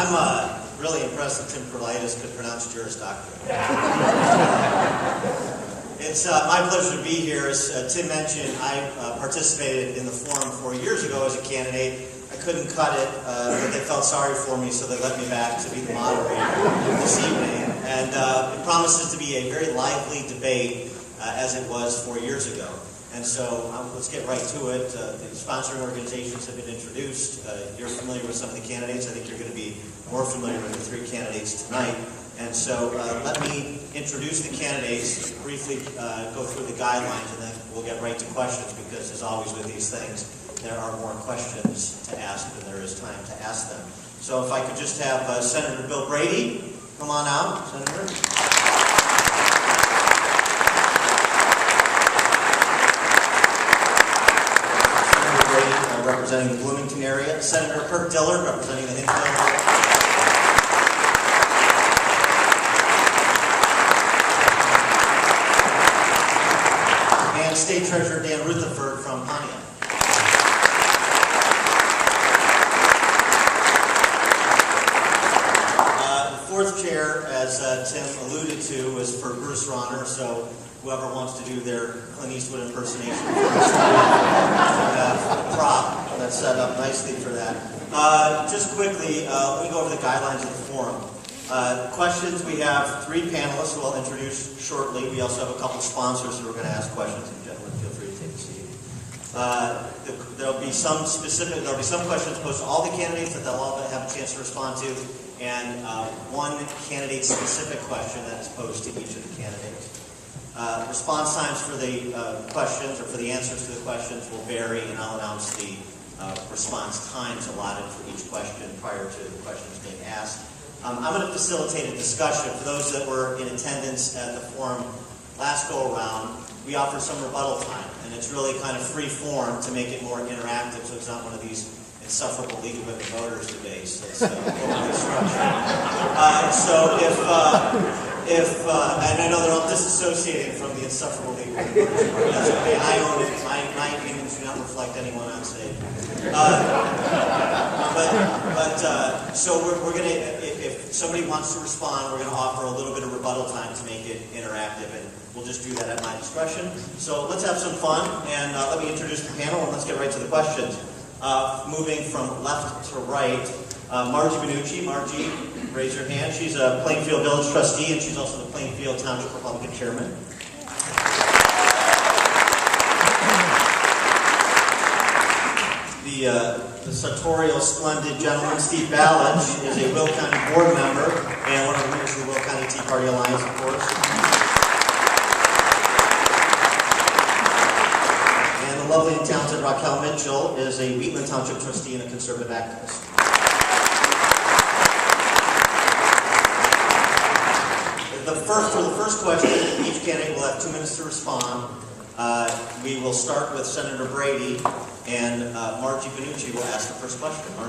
I'm really impressed that Tim Perlitis could pronounce Juris Doctor. It's my pleasure to be here. As Tim mentioned, I participated in the forum 4 years ago as a candidate. I couldn't cut it, but they felt sorry for me, so they let me back to be the moderator this evening. And it promises to be a very lively debate, as it was 4 years ago. And so let's get right to it. The sponsoring organizations have been introduced. You're familiar with some of the candidates. I think you're going to be more familiar with the three candidates tonight. And so let me introduce the candidates, briefly go through the guidelines, and then we'll get right to questions, because as always with these things, there are more questions to ask than there is time to ask them. So if I could just have Senator Bill Brady come on out. Senator. Representing the Bloomington area, Senator Kirk Dillard, representing the Hinsdale area, and State Treasurer Dan Rutherford from Pontiac. The fourth chair, as Tim alluded to, was for Bruce Rauner, so whoever wants to do their Clint Eastwood impersonation first, Proft. That's set up nicely for that. Just quickly, let me go over the guidelines of the forum. Questions, we have three panelists who I'll introduce shortly. We also have a couple of sponsors who are going to ask questions, and gentlemen, feel free to take a seat. There'll be some questions posed to all the candidates that they'll all have a chance to respond to, and one candidate-specific question that is posed to each of the candidates. Response times for the questions, or for the answers to the questions, will vary, and I'll announce the response times allotted for each question prior to the questions being asked. I'm going to facilitate a discussion. For those that were in attendance at the forum last go-around, we offer some rebuttal time, and it's really kind of free form to make it more interactive, so it's not one of these insufferable League of Women Voters debates that's overly structured. So and I know they're all disassociating from the insufferable League of Women Voters. That's okay. I own it. My opinions do not reflect anyone on stage. So we're going to, if somebody wants to respond, we're going to offer a little bit of rebuttal time to make it interactive, and we'll just do that at my discretion. So let's have some fun, and let me introduce the panel, and let's get right to the questions. Moving from left to right, Margie Benucci. Margie, raise your hand. She's a Plainfield Village trustee, and she's also the Plainfield Township Republican chairman. The sartorial, splendid gentleman, Steve Ballage, is a Will County board member and one of the members of the Will County Tea Party Alliance, of course. And the lovely and talented Raquel Mitchell is a Wheatland Township trustee and a conservative activist. For the first question, each candidate will have 2 minutes to respond. We will start with Senator Brady, and Margie Benucci will ask the first question.